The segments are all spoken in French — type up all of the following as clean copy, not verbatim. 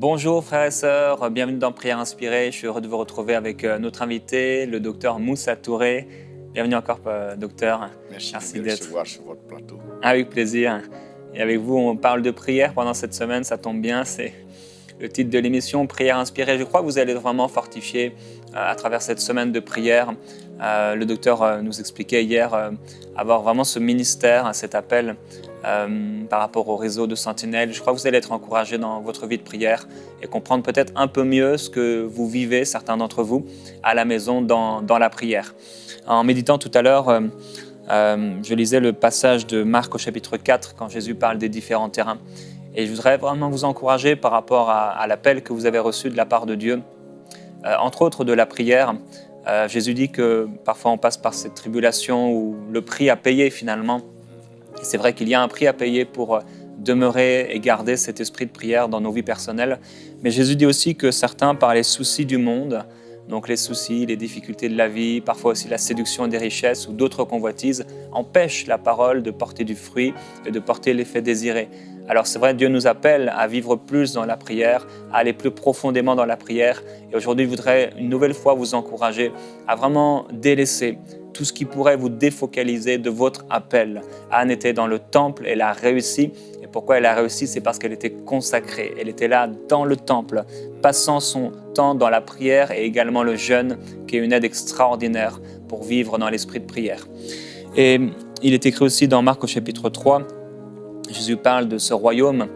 Bonjour frères et sœurs, bienvenue dans Prière Inspirée. Je suis heureux de vous retrouver avec notre invité, le docteur Moussa Touré. Bienvenue encore, docteur. Merci de me recevoir sur votre plateau. Avec plaisir. Et avec vous, on parle de prière pendant cette semaine, ça tombe bien. C'est le titre de l'émission, Prière Inspirée. Je crois que vous allez être vraiment fortifiés à travers cette semaine de prière. Le docteur nous expliquait hier avoir vraiment ce ministère, cet appel par rapport au réseau de Sentinelles. Je crois que vous allez être encouragés dans votre vie de prière et comprendre peut-être un peu mieux ce que vous vivez, certains d'entre vous, à la maison dans la prière. En méditant tout à l'heure, je lisais le passage de Marc au chapitre 4 quand Jésus parle des différents terrains. Et je voudrais vraiment vous encourager par rapport à l'appel que vous avez reçu de la part de Dieu, entre autres de la prière. Jésus dit que parfois on passe par cette tribulation où le prix à payer finalement. Et c'est vrai qu'il y a un prix à payer pour demeurer et garder cet esprit de prière dans nos vies personnelles. Mais Jésus dit aussi que certains, par les soucis du monde, donc les soucis, les difficultés de la vie, parfois aussi la séduction des richesses ou d'autres convoitises, empêchent la parole de porter du fruit et de porter l'effet désiré. Alors c'est vrai, Dieu nous appelle à vivre plus dans la prière, à aller plus profondément dans la prière. Et aujourd'hui, je voudrais une nouvelle fois vous encourager à vraiment délaisser tout ce qui pourrait vous défocaliser de votre appel. Anne était dans le temple, elle a réussi. Et pourquoi elle a réussi? C'est parce qu'elle était consacrée. Elle était là dans le temple, passant son temps dans la prière et également le jeûne, qui est une aide extraordinaire pour vivre dans l'esprit de prière. Et il est écrit aussi dans Marc au chapitre 3, Jésus parle de ce royaume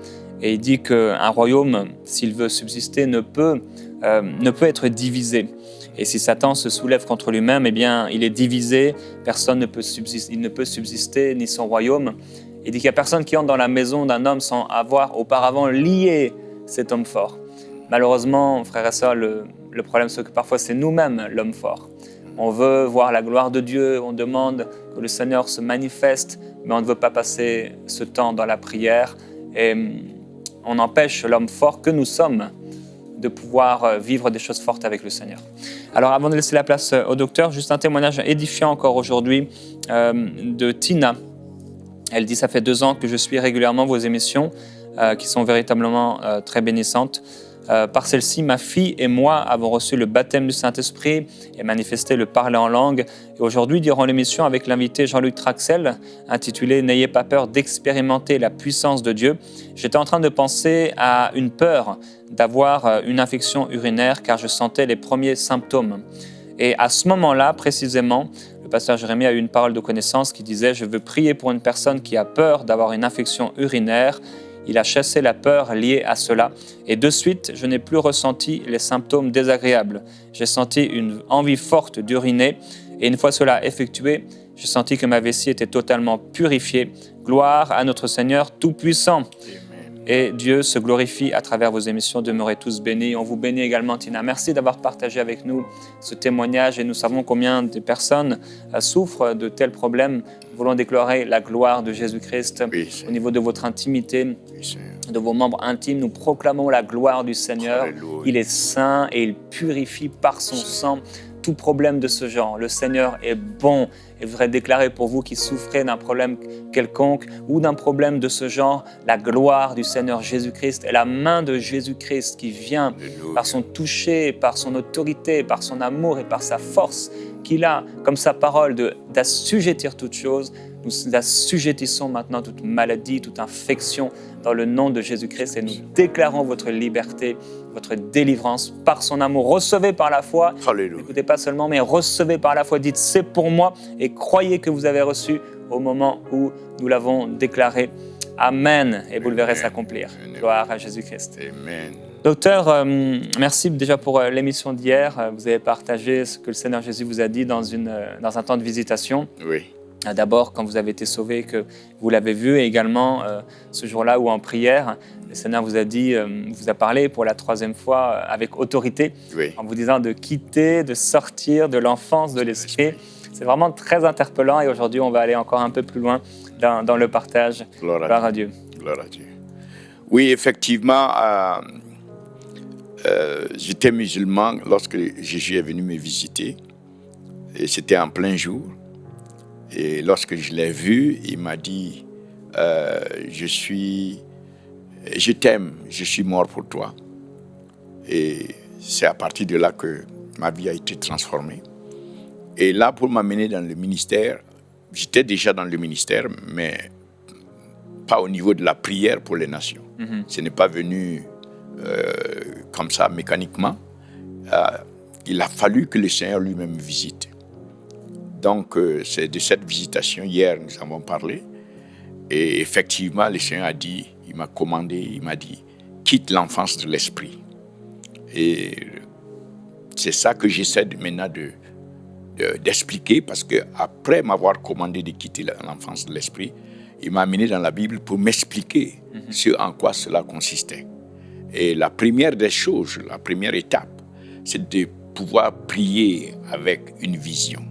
et il dit qu'un royaume, s'il veut subsister, ne peut être divisé. Et si Satan se soulève contre lui-même, eh bien, il est divisé, personne ne peut subsister, il ne peut subsister, ni son royaume. Il dit qu'il n'y a personne qui entre dans la maison d'un homme sans avoir auparavant lié cet homme fort. Malheureusement, frères et sœurs, le problème c'est que parfois c'est nous-mêmes l'homme fort. On veut voir la gloire de Dieu, on demande que le Seigneur se manifeste, mais on ne veut pas passer ce temps dans la prière. Et on empêche l'homme fort que nous sommes de pouvoir vivre des choses fortes avec le Seigneur. Alors avant de laisser la place au docteur, juste un témoignage édifiant encore aujourd'hui de Tina. Elle dit « Ça fait 2 ans que je suis régulièrement vos émissions qui sont véritablement très bénissantes. Par celle-ci, ma fille et moi avons reçu le baptême du Saint-Esprit et manifesté le parler en langue. Et aujourd'hui, durant l'émission avec l'invité Jean-Luc Traxel, intitulée « N'ayez pas peur d'expérimenter la puissance de Dieu », j'étais en train de penser à une peur d'avoir une infection urinaire car je sentais les premiers symptômes. Et à ce moment-là, précisément, le pasteur Jérémie a eu une parole de connaissance qui disait « Je veux prier pour une personne qui a peur d'avoir une infection urinaire ». Il a chassé la peur liée à cela. Et de suite, je n'ai plus ressenti les symptômes désagréables. J'ai senti une envie forte d'uriner. Et une fois cela effectué, j'ai senti que ma vessie était totalement purifiée. Gloire à notre Seigneur Tout-Puissant. Et Dieu se glorifie à travers vos émissions. Demeurez tous bénis. On vous bénit également, Tina. Merci d'avoir partagé avec nous ce témoignage. Et nous savons combien de personnes souffrent de tels problèmes. Nous voulons déclarer la gloire de Jésus-Christ au niveau de votre intimité, de vos membres intimes. Nous proclamons la gloire du Seigneur. Alléluia. Il est saint et il purifie par son sang tout problème de ce genre. Le Seigneur est bon. Et je voudrais déclarer pour vous qui souffrez d'un problème quelconque ou d'un problème de ce genre, la gloire du Seigneur Jésus-Christ et la main de Jésus-Christ qui vient par son toucher, par son autorité, par son amour et par sa force qu'il a, comme sa parole, d'assujettir toutes choses. Nous assujettissons maintenant toute maladie, toute infection dans le nom de Jésus-Christ et nous déclarons votre liberté, votre délivrance par son amour. Recevez par la foi, n'écoutez pas seulement, mais recevez par la foi. Dites « c'est pour moi » et croyez que vous avez reçu au moment où nous l'avons déclaré. Amen. Et vous le verrez s'accomplir. Gloire à Jésus-Christ. Amen. Docteur, merci déjà pour l'émission d'hier. Vous avez partagé ce que le Seigneur Jésus vous a dit dans un temps de visitation. Oui. D'abord, quand vous avez été sauvé, que vous l'avez vu, et également ce jour-là où en prière, le Seigneur vous a dit, vous a parlé pour la 3e fois avec autorité, en vous disant de quitter, de sortir de l'enfance de l'esprit. C'est vraiment très interpellant et aujourd'hui, on va aller encore un peu plus loin dans le partage. Gloire à Dieu. Gloire à Dieu. Oui, effectivement, j'étais musulman lorsque Jésus est venu me visiter et c'était en plein jour. Et lorsque je l'ai vu, il m'a dit je t'aime, je suis mort pour toi. Et c'est à partir de là que ma vie a été transformée. Et là, pour m'amener dans le ministère, j'étais déjà dans le ministère, mais pas au niveau de la prière pour les nations. Ce n'est pas venu comme ça, mécaniquement. Il a fallu que le Seigneur lui-même visite. Donc, c'est de cette visitation, hier, nous avons parlé. Et effectivement, le Seigneur a dit, il m'a commandé, il m'a dit, quitte l'enfance de l'esprit. Et c'est ça que j'essaie maintenant d'expliquer, parce qu'après m'avoir commandé de quitter l'enfance de l'esprit, il m'a amené dans la Bible pour m'expliquer ce en quoi cela consistait. Et la première des choses, la première étape, c'est de pouvoir prier avec une vision.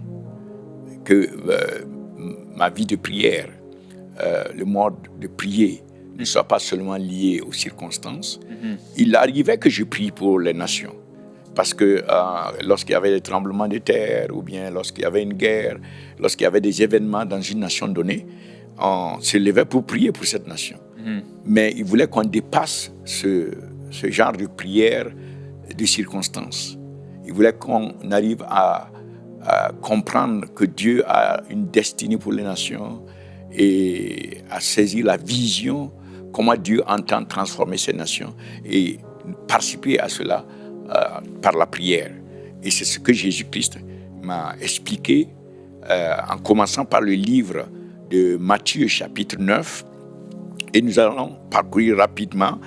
Que ma vie de prière, le mode de prier, ne soit pas seulement lié aux circonstances. Il arrivait que je prie pour les nations. Parce que lorsqu'il y avait des tremblements de terre, ou bien lorsqu'il y avait une guerre, lorsqu'il y avait des événements dans une nation donnée, on se levait pour prier pour cette nation. Mais il voulait qu'on dépasse ce genre de prière de circonstances. Il voulait qu'on arrive à comprendre que Dieu a une destinée pour les nations et à saisir la vision, comment Dieu entend transformer ces nations et participer à cela par la prière. Et c'est ce que Jésus-Christ m'a expliqué en commençant par le livre de Matthieu chapitre 9, et nous allons parcourir rapidement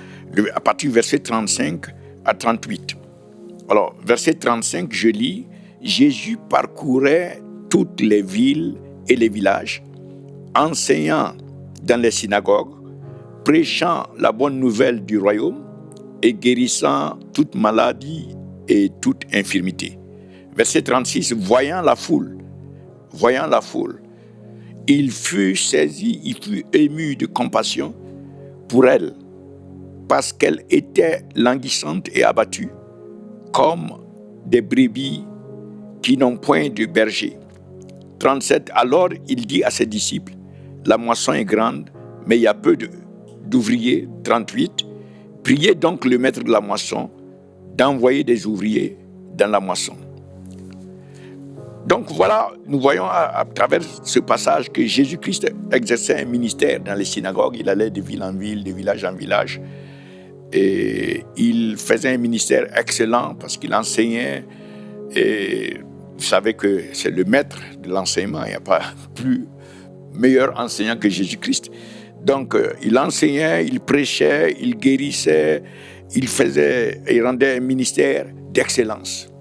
à partir du verset 35 à 38. Alors, verset 35, je lis, Jésus parcourait toutes les villes et les villages, enseignant dans les synagogues, prêchant la bonne nouvelle du royaume et guérissant toute maladie et toute infirmité. Verset 36, voyant la foule, il fut saisi, il fut ému de compassion pour elle, parce qu'elle était languissante et abattue, comme des brebis qui n'ont point de berger. 37, alors il dit à ses disciples, la moisson est grande, mais il y a peu d'ouvriers. 38, priez donc le maître de la moisson d'envoyer des ouvriers dans la moisson. Donc voilà, nous voyons à travers ce passage que Jésus-Christ exerçait un ministère dans les synagogues. Il allait de ville en ville, de village en village. Et il faisait un ministère excellent parce qu'il enseignait. Et vous savez que c'est le maître de l'enseignement. Il n'y a pas plus meilleur enseignant que Jésus-Christ. Donc il enseignait, il prêchait, il guérissait, il rendait un ministère d'excellence.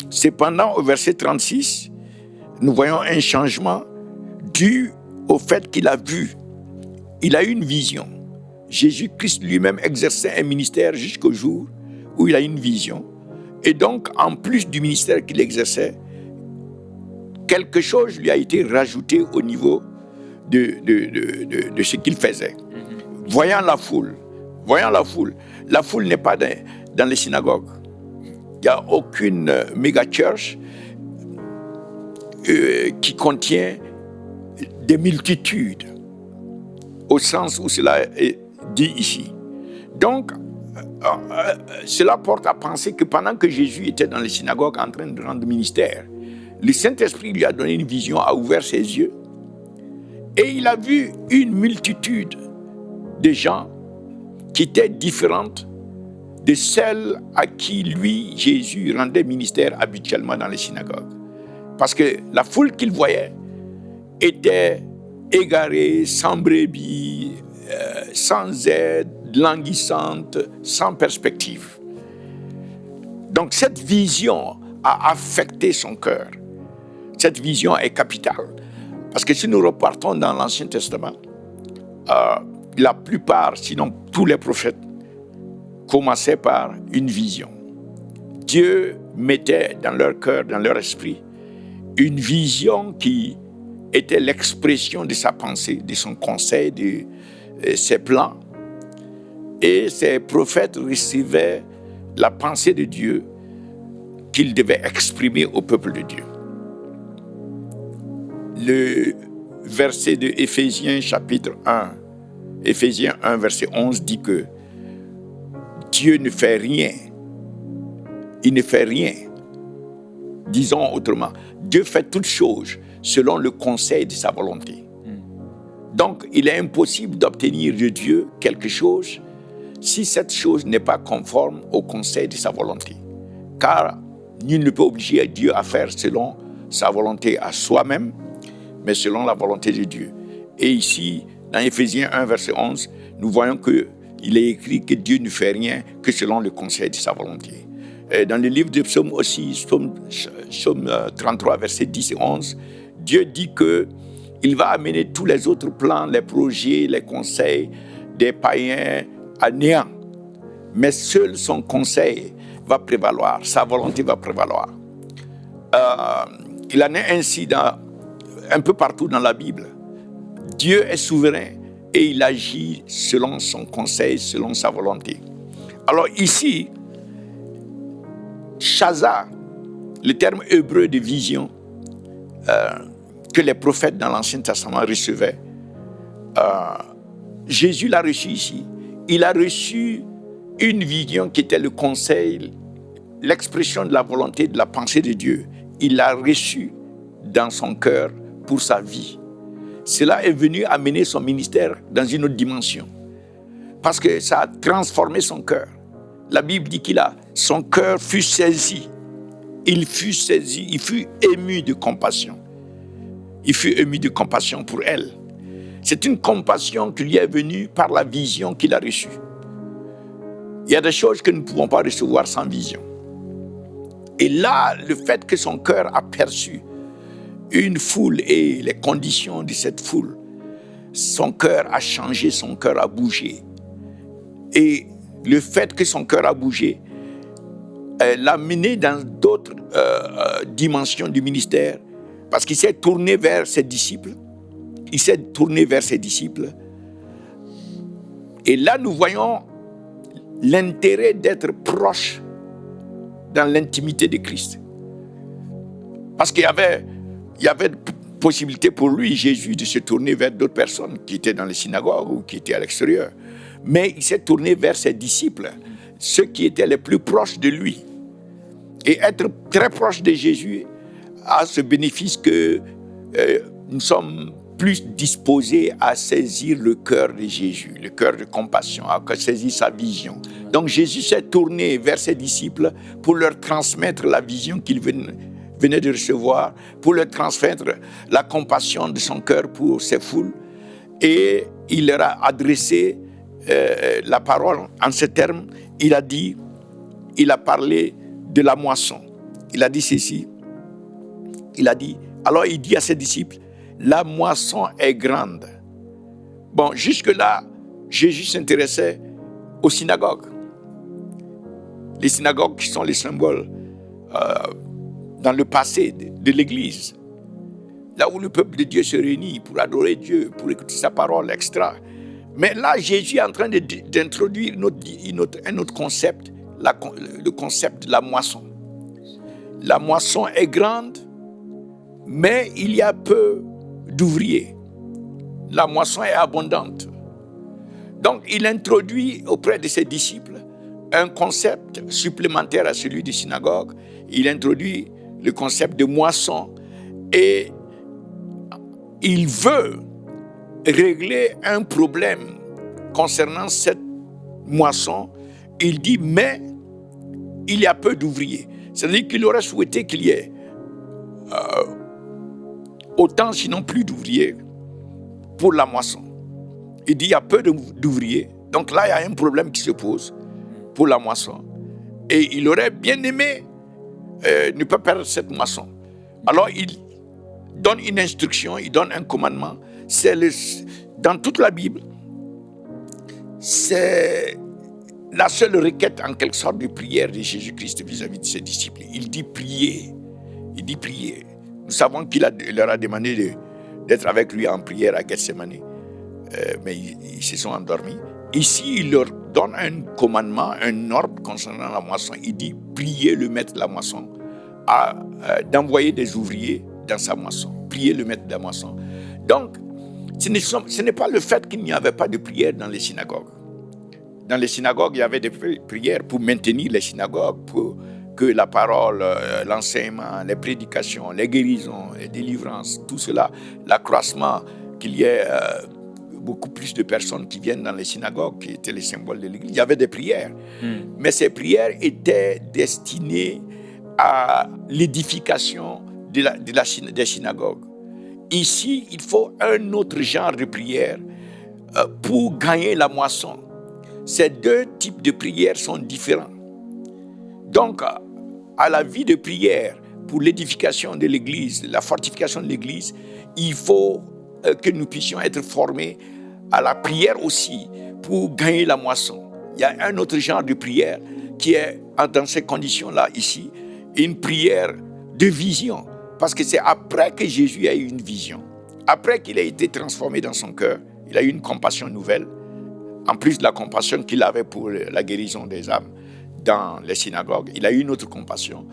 Cependant, au verset 36, nous voyons un changement dû au fait qu'il a vu. Il a eu une vision. Jésus-Christ lui-même exerçait un ministère jusqu'au jour où il a eu une vision. Et donc, en plus du ministère qu'il exerçait, quelque chose lui a été rajouté au niveau de ce qu'il faisait. Voyant la foule, la foule n'est pas dans les synagogues. Il n'y a aucune méga-church qui contient des multitudes, au sens où cela est dit ici. Donc, cela porte à penser que pendant que Jésus était dans les synagogues en train de rendre ministère, le Saint-Esprit lui a donné une vision, a ouvert ses yeux, et il a vu une multitude de gens qui étaient différentes de celles à qui lui, Jésus, rendait ministère habituellement dans les synagogues. Parce que la foule qu'il voyait était égarée, sans brebis, sans aide, languissante, sans perspective. Donc cette vision a affecté son cœur. Cette vision est capitale. Parce que si nous repartons dans l'Ancien Testament, la plupart, sinon tous les prophètes, commençaient par une vision. Dieu mettait dans leur cœur, dans leur esprit, une vision qui était l'expression de sa pensée, de son conseil, de ses plans. Et ces prophètes recevaient la pensée de Dieu qu'ils devaient exprimer au peuple de Dieu. Le verset de Éphésiens chapitre 1, Éphésiens 1 verset 11 dit que Dieu ne fait rien il ne fait rien. Disons autrement, Dieu fait toutes choses selon le conseil de sa volonté. Donc, il est impossible d'obtenir de Dieu quelque chose si cette chose n'est pas conforme au conseil de sa volonté. Car nul ne peut obliger Dieu à faire selon sa volonté à soi-même, mais selon la volonté de Dieu. Et ici, dans Éphésiens 1, verset 11, nous voyons qu'il est écrit que Dieu ne fait rien que selon le conseil de sa volonté. Et dans le livre de Psaume aussi, Psaume 33, verset 10 et 11, Dieu dit qu'il va amener tous les autres plans, les projets, les conseils des païens à néant. Mais seul son conseil va prévaloir, sa volonté va prévaloir. Il en est ainsi un peu partout dans la Bible. Dieu est souverain et il agit selon son conseil, selon sa volonté. Alors ici, Chaza, le terme hébreu de vision que les prophètes dans l'Ancien Testament recevaient, Jésus l'a reçu ici. Il a reçu une vision qui était le conseil, l'expression de la volonté, de la pensée de Dieu. Il l'a reçu dans son cœur pour sa vie. Cela est venu amener son ministère dans une autre dimension. Parce que ça a transformé son cœur. La Bible dit son cœur fut saisi. Il fut saisi, il fut ému de compassion. Il fut ému de compassion pour elle. C'est une compassion qui lui est venue par la vision qu'il a reçue. Il y a des choses que nous ne pouvons pas recevoir sans vision. Et là, le fait que son cœur a perçu une foule et les conditions de cette foule, son cœur a changé, son cœur a bougé. Et le fait que son cœur a bougé l'a mené dans d'autres dimensions du ministère, parce qu'il s'est tourné vers ses disciples. Il s'est tourné vers ses disciples. Et là, nous voyons l'intérêt d'être proche dans l'intimité de Christ. Parce qu'il y avait possibilité pour lui, Jésus, de se tourner vers d'autres personnes qui étaient dans les synagogues ou qui étaient à l'extérieur. Mais il s'est tourné vers ses disciples, ceux qui étaient les plus proches de lui. Et être très proche de Jésus a ce bénéfice que nous sommes plus disposés à saisir le cœur de Jésus, le cœur de compassion, à saisir sa vision. Donc Jésus s'est tourné vers ses disciples pour leur transmettre la vision qu'il venait de recevoir, pour leur transmettre la compassion de son cœur pour ces foules. Et il leur a adressé la parole en ces termes. Il a parlé de la moisson. Il a dit ceci. Alors il dit à ses disciples, la moisson est grande. Bon, jusque-là, Jésus s'intéressait aux synagogues. Les synagogues qui sont les symboles dans le passé de l'Église. Là où le peuple de Dieu se réunit pour adorer Dieu, pour écouter sa parole, etc. Mais là, Jésus est en train d'introduire un autre concept, le concept de la moisson. La moisson est grande, mais il y a peu d'ouvriers. La moisson est abondante. Donc, il introduit auprès de ses disciples un concept supplémentaire à celui des synagogues. Il introduit le concept de moisson et il veut régler un problème concernant cette moisson. Il dit, mais il y a peu d'ouvriers. C'est-à-dire qu'il aurait souhaité qu'il y ait autant, sinon plus d'ouvriers pour la moisson. Il dit, il y a peu d'ouvriers. Donc là, il y a un problème qui se pose pour la moisson. Et il aurait bien aimé ne pas perdre cette moisson. Alors, il donne une instruction, il donne un commandement. Dans toute la Bible, c'est la seule requête, en quelque sorte, de prière de Jésus-Christ vis-à-vis de ses disciples. Il dit prier. Il dit prier. Nous savons qu'il leur a demandé d'être avec lui en prière à Gethsemane. Mais ils se sont endormis. Ici, il leur donne un commandement, un ordre concernant la moisson. Il dit, priez le maître de la moisson d'envoyer des ouvriers dans sa moisson. Priez le maître de la moisson. Donc, ce n'est pas le fait qu'il n'y avait pas de prière dans les synagogues. Dans les synagogues, il y avait des prières pour maintenir les synagogues, pour que la parole, l'enseignement, les prédications, les guérisons, les délivrances, tout cela, l'accroissement, qu'il y ait beaucoup plus de personnes qui viennent dans les synagogues, qui étaient les symboles de l'Église. Il y avait des prières, mais ces prières étaient destinées à l'édification des synagogues. Ici, il faut un autre genre de prière pour gagner la moisson. Ces deux types de prières sont différents. Donc, à la vie de prière pour l'édification de l'Église, la fortification de l'Église, il faut que nous puissions être formés à la prière aussi pour gagner la moisson. Il y a un autre genre de prière qui est dans ces conditions-là ici, une prière de vision. Parce que c'est après que Jésus a eu une vision, après qu'il a été transformé dans son cœur, il a eu une compassion nouvelle, en plus de la compassion qu'il avait pour la guérison des âmes dans les synagogues, il a eu une autre compassion.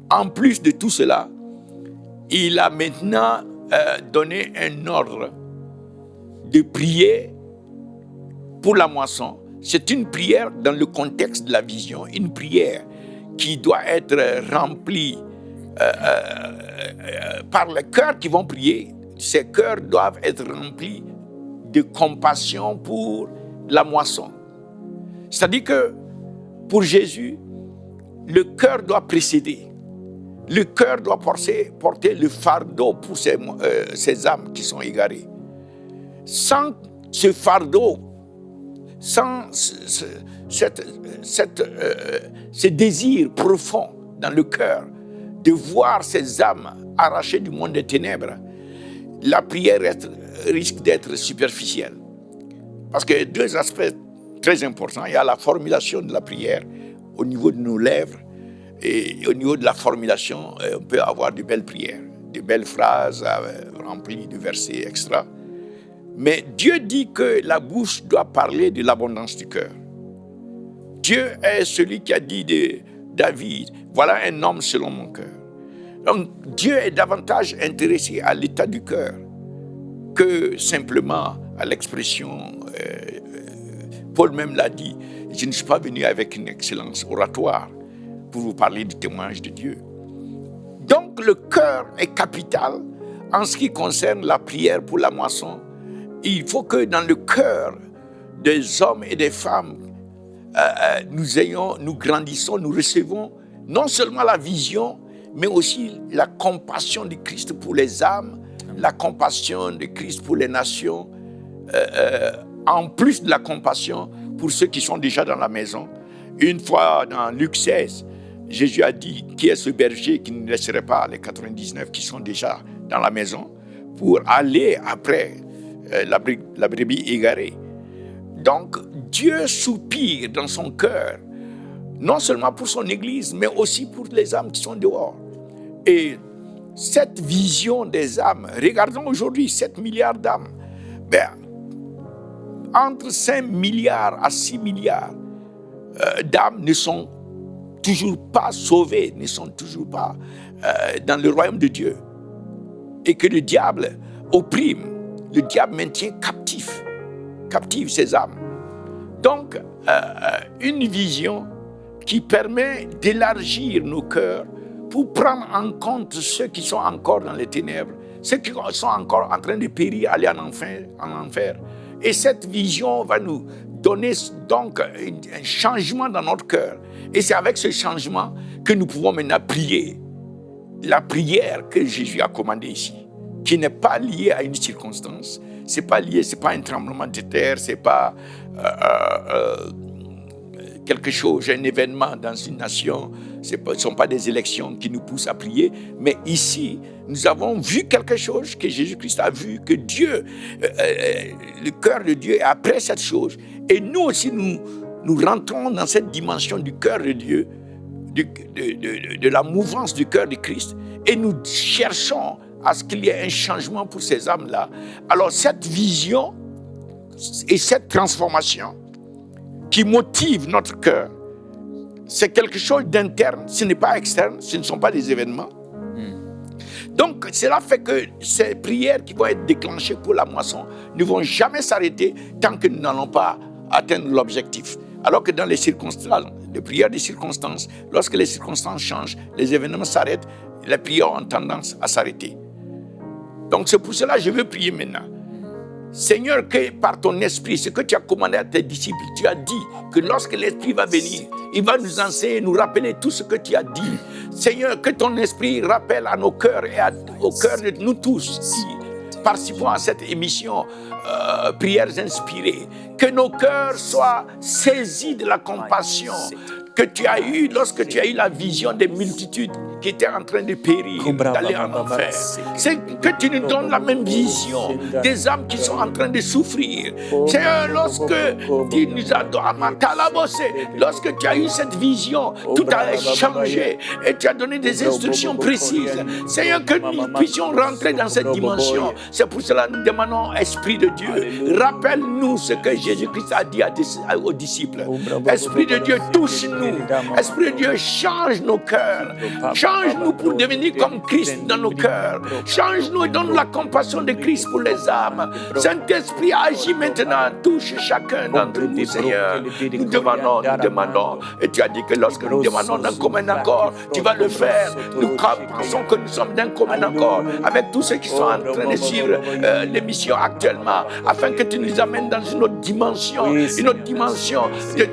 En plus de tout cela, il a maintenant donné un ordre de prier pour la moisson. C'est une prière dans le contexte de la vision, une prière qui doit être remplie par les cœurs qui vont prier. Ces cœurs doivent être remplis de compassion pour la moisson. C'est-à-dire que pour Jésus, le cœur doit précéder. Le cœur doit porter le fardeau pour ces âmes qui sont égarées. Sans ce fardeau, sans ce désir profond dans le cœur de voir ces âmes arrachées du monde des ténèbres, la prière risque d'être superficielle. Parce qu'il y a deux aspects très importants. Il y a la formulation de la prière au niveau de nos lèvres, et au niveau de la formulation, on peut avoir de belles prières, de belles phrases remplies de versets extra. Mais Dieu dit que la bouche doit parler de l'abondance du cœur. Dieu est celui qui a dit de David, voilà un homme selon mon cœur. Donc Dieu est davantage intéressé à l'état du cœur que simplement à l'expression. Paul même l'a dit, je ne suis pas venu avec une excellence oratoire pour vous parler du témoignage de Dieu. Donc le cœur est capital en ce qui concerne la prière pour la moisson. Il faut que dans le cœur des hommes et des femmes, nous grandissons, nous recevons non seulement la vision, mais aussi la compassion de Christ pour les âmes, la compassion de Christ pour les nations, en plus de la compassion pour ceux qui sont déjà dans la maison. Une fois dans Luc 16, Jésus a dit, qui est ce berger qui ne laisserait pas les 99 qui sont déjà dans la maison pour aller après la brebis égarée. Donc, Dieu soupire dans son cœur, non seulement pour son Église, mais aussi pour les âmes qui sont dehors. Et cette vision des âmes, regardons aujourd'hui 7 milliards d'âmes, entre 5 milliards à 6 milliards d'âmes ne sont toujours pas sauvées, ne sont toujours pas dans le royaume de Dieu. Et que le diable opprime, le diable maintient captive ces âmes. Donc, une vision qui permet d'élargir nos cœurs pour prendre en compte ceux qui sont encore dans les ténèbres, ceux qui sont encore en train de périr, aller en enfer. Et cette vision va nous donner donc un changement dans notre cœur. Et c'est avec ce changement que nous pouvons maintenant prier. La prière que Jésus a commandée ici, qui n'est pas liée à une circonstance, c'est pas un tremblement de terre, c'est pas quelque chose, un événement dans une nation, ce ne sont pas des élections qui nous poussent à prier, mais ici, nous avons vu quelque chose que Jésus-Christ a vu, que Dieu, le cœur de Dieu est après cette chose, et nous aussi, nous rentrons dans cette dimension du cœur de Dieu, de la mouvance du cœur de Christ, et nous cherchons à ce qu'il y ait un changement pour ces âmes-là. Alors cette vision et cette transformation qui motive notre cœur, c'est quelque chose d'interne, ce n'est pas externe, ce ne sont pas des événements. Donc cela fait que ces prières qui vont être déclenchées pour la moisson ne vont jamais s'arrêter tant que nous n'allons pas atteindre l'objectif. Alors que dans les circonstances de prière de circonstances. Lorsque les circonstances changent, les événements s'arrêtent, les prières ont tendance à s'arrêter. Donc c'est pour cela que je veux prier maintenant. Seigneur, que par ton esprit, ce que tu as commandé à tes disciples, tu as dit que lorsque l'esprit va venir, il va nous enseigner, nous rappeler tout ce que tu as dit. Seigneur, que ton esprit rappelle à nos cœurs et au cœur de nous tous qui participons à cette émission, prières inspirées, que nos cœurs soient saisis de la compassion que tu as eue lorsque tu as eu la vision des multitudes qui étaient en train de périr, d'aller en enfer. C'est que tu nous donnes la même vision des âmes qui sont en train de souffrir. Seigneur, lorsque tu nous as lorsque tu as eu cette vision, tout a changé et tu as donné des instructions précises. Seigneur, que nous puissions rentrer dans cette dimension. C'est pour cela que nous demandons, Esprit de Dieu, rappelle-nous ce que Jésus-Christ a dit aux disciples. Esprit de Dieu, touche-nous. Esprit de Dieu, change nos cœurs. Change-nous pour devenir comme Christ dans nos cœurs. Change-nous et donne la compassion de Christ pour les âmes. Saint-Esprit, agis maintenant, touche chacun d'entre nous, Seigneur. Nous demandons. Et tu as dit que lorsque nous demandons d'un commun accord, tu vas le faire. Nous pensons que nous sommes d'un commun accord avec tous ceux qui sont en train de suivre l'émission actuellement, afin que tu nous amènes dans une autre dimension de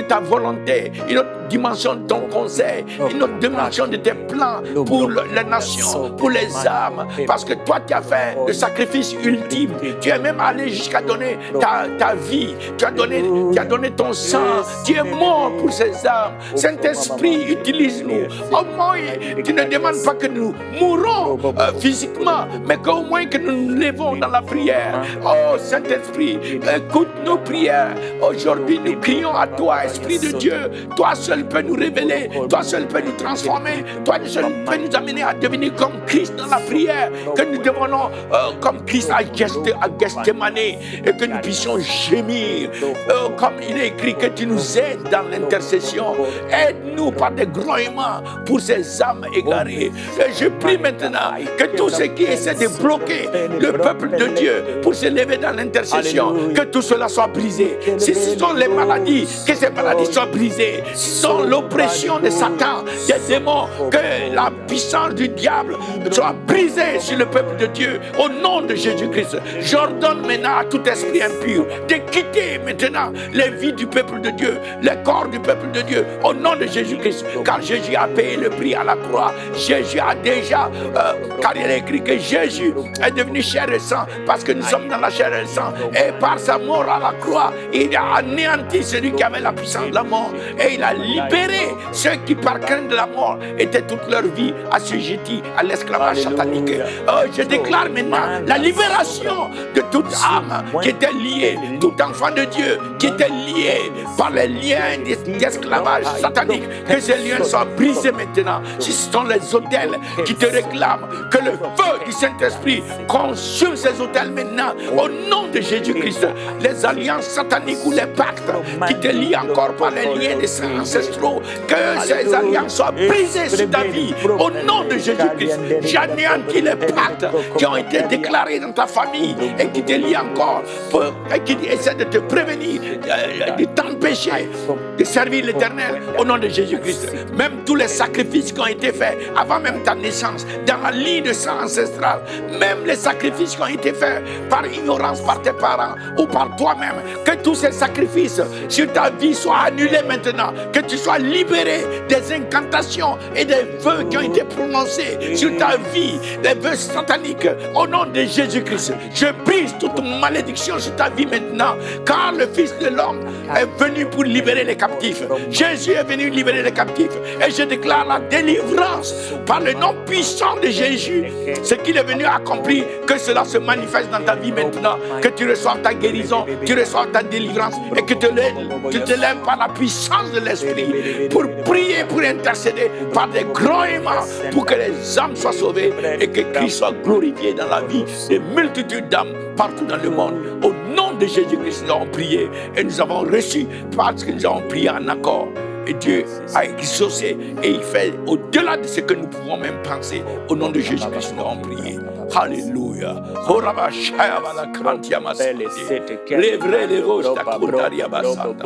ta volonté, une autre dimension de ton conseil, une autre dimension de tes plans pour les nations, pour les âmes, parce que toi tu as fait le sacrifice ultime, tu es même allé jusqu'à donner ta vie, tu as donné ton sang, tu es mort pour ces âmes. Saint-Esprit, utilise-nous. Au moins, tu ne demandes pas que nous mourons physiquement, mais qu'au moins que nous nous levons dans la prière. Oh Saint-Esprit, écoute nos prières. Aujourd'hui, nous crions à toi, Esprit de Dieu. Toi seul peux nous révéler, toi seul peux nous transformer, toi seul peux nous amener à devenir comme Christ dans la prière, que nous devenons comme Christ à Gethsemane, et que nous puissions gémir, comme il est écrit, que tu nous aides dans l'intercession. Aide-nous par des grognements pour ces âmes égarées. Et je prie maintenant que tous ceux qui essaient de bloquer le peuple de Dieu pour se lever dans l'intercession, que tout cela soit brisé. Si ce sont les maladies, que ces maladies soient brisées. Sans l'oppression de Satan, des démons, que la puissance du diable soit brisée sur le peuple de Dieu. Au nom de Jésus-Christ, j'ordonne maintenant à tout esprit impur de quitter maintenant les vies du peuple de Dieu, les corps du peuple de Dieu, au nom de Jésus-Christ. Car Jésus a payé le prix à la croix. Jésus a déjà, car il est écrit que Jésus est devenu chair et sang, parce que nous sommes dans la chair et le sang. Et par sa mort à la croix, il a anéanti celui qui avait la puissance de la mort. Et il a libéré ceux qui, par crainte de la mort, étaient toute leur vie assujettis à l'esclavage satanique. Je déclare maintenant la libération de toute âme qui était liée, tout enfant de Dieu qui était lié par les liens d'esclavage satanique. Que ces liens soient brisés maintenant. Si ce sont les autels qui te réclament, que le feu du Saint-Esprit consume ces autels maintenant. Au nom de Jésus-Christ, les alliances sataniques ou les pactes qui te lient encore par les liens des ancestraux, que ces alliances soient brisées sur ta vie. Au nom de Jésus-Christ, j'anéantis les pactes qui ont été déclarés dans ta famille et qui te lient encore, et qui essaient de te prévenir, de t'empêcher de servir l'Éternel. Au nom de Jésus-Christ, même tous les sacrifices qui ont été faits avant même ta naissance, dans la ligne de sang ancestral, même les sacrifices qui ont été faits par ignorance par tes parents ou par toi-même, que tous ces sacrifices sur ta vie soient annulés maintenant, que tu sois libéré des incantations et des vœux qui ont été prononcés sur ta vie, des vœux sataniques. Au nom de Jésus-Christ, je brise toute malédiction sur ta vie maintenant, car le Fils de l'homme est venu pour libérer les captifs. Jésus est venu libérer les captifs, et je déclare la délivrance par le nom puissant de Jésus. Ce qu'il est venu accomplir, que cela se manifeste dans ta vie maintenant, que tu reçoives ta guérison, tu reçoives ta délivrance, et que tu te lèves par la puissance de l'Esprit pour prier, pour intercéder par des grognements, pour que les âmes soient sauvées et que Christ soit glorifié dans la vie des multitudes d'âmes partout dans le monde. Au nom de Jésus-Christ, nous avons prié et nous avons reçu parce que nous avons prié en accord. Et Dieu a exaucé et il fait au-delà de ce que nous pouvons même penser. Au nom de Jésus-Christ, nous avons prié. Alléluia. Lèverez les roches d'Akodaria Basanda.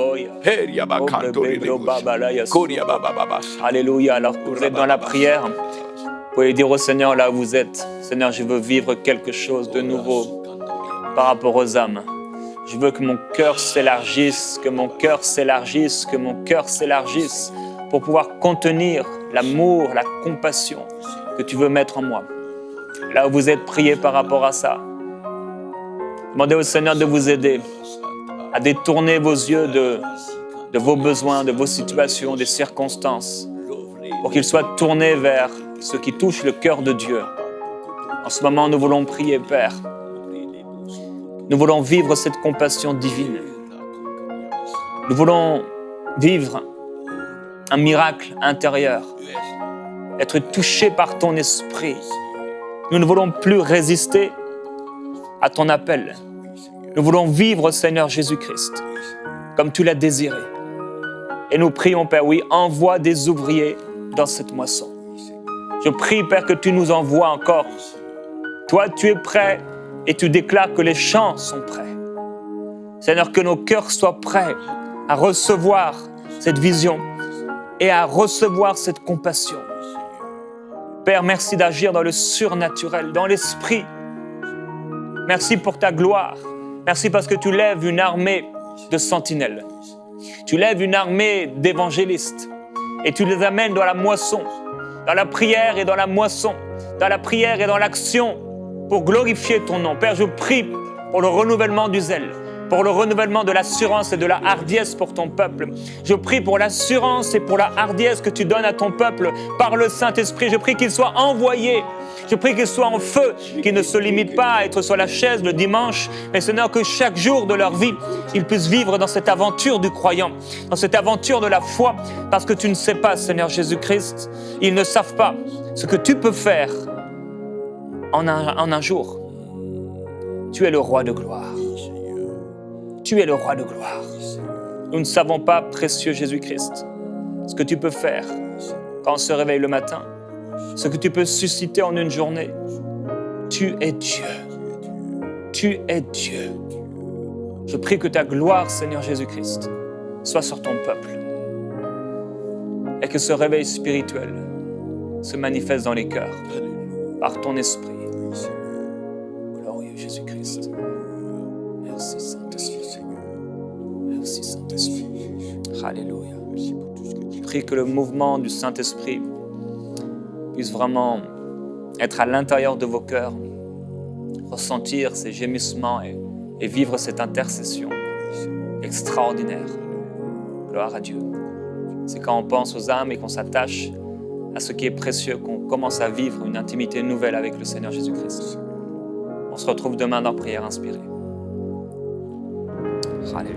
Alléluia. Alors que vous êtes dans la prière, vous pouvez dire au Seigneur là où vous êtes, Seigneur, je veux vivre quelque chose de nouveau par rapport aux âmes. Je veux que mon cœur s'élargisse, que mon cœur s'élargisse, que mon cœur s'élargisse pour pouvoir contenir l'amour, la compassion que tu veux mettre en moi. Là où vous êtes, priez par rapport à ça. Demandez au Seigneur de vous aider à détourner vos yeux de vos besoins, de vos situations, des circonstances, pour qu'ils soient tournés vers ce qui touche le cœur de Dieu. En ce moment, nous voulons prier, Père. Nous voulons vivre cette compassion divine. Nous voulons vivre un miracle intérieur, être touchés par ton esprit. Nous ne voulons plus résister à ton appel. Nous voulons vivre, Seigneur Jésus-Christ, comme tu l'as désiré. Et nous prions, Père, oui, envoie des ouvriers dans cette moisson. Je prie, Père, que tu nous envoies encore. Toi, tu es prêt et tu déclares que les champs sont prêts. Seigneur, que nos cœurs soient prêts à recevoir cette vision et à recevoir cette compassion. Père, merci d'agir dans le surnaturel, dans l'esprit. Merci pour ta gloire. Merci parce que tu lèves une armée de sentinelles. Tu lèves une armée d'évangélistes et tu les amènes dans la moisson, dans la prière et dans la moisson, dans la prière et dans l'action pour glorifier ton nom. Père, je prie pour le renouvellement du zèle, pour le renouvellement de l'assurance et de la hardiesse pour ton peuple. Je prie pour l'assurance et pour la hardiesse que tu donnes à ton peuple par le Saint-Esprit. Je prie qu'il soit envoyé. Je prie qu'il soit en feu, qu'il ne se limite pas à être sur la chaise le dimanche, mais Seigneur, que chaque jour de leur vie, ils puissent vivre dans cette aventure du croyant, dans cette aventure de la foi, parce que tu ne sais pas, Seigneur Jésus-Christ, ils ne savent pas ce que tu peux faire en un jour. Tu es le roi de gloire. Tu es le roi de gloire. Nous ne savons pas, précieux Jésus-Christ, ce que tu peux faire quand on se réveille le matin, ce que tu peux susciter en une journée. Tu es Dieu. Tu es Dieu. Je prie que ta gloire, Seigneur Jésus-Christ, soit sur ton peuple et que ce réveil spirituel se manifeste dans les cœurs par ton esprit. Glorieux Jésus-Christ. Merci Saint-Esprit. Merci Saint-Esprit. Alléluia. Je prie que le mouvement du Saint-Esprit puisse vraiment être à l'intérieur de vos cœurs, ressentir ces gémissements et vivre cette intercession extraordinaire. Gloire à Dieu. C'est quand on pense aux âmes et qu'on s'attache à ce qui est précieux qu'on commence à vivre une intimité nouvelle avec le Seigneur Jésus-Christ. On se retrouve demain dans Prière Inspirée. Alléluia.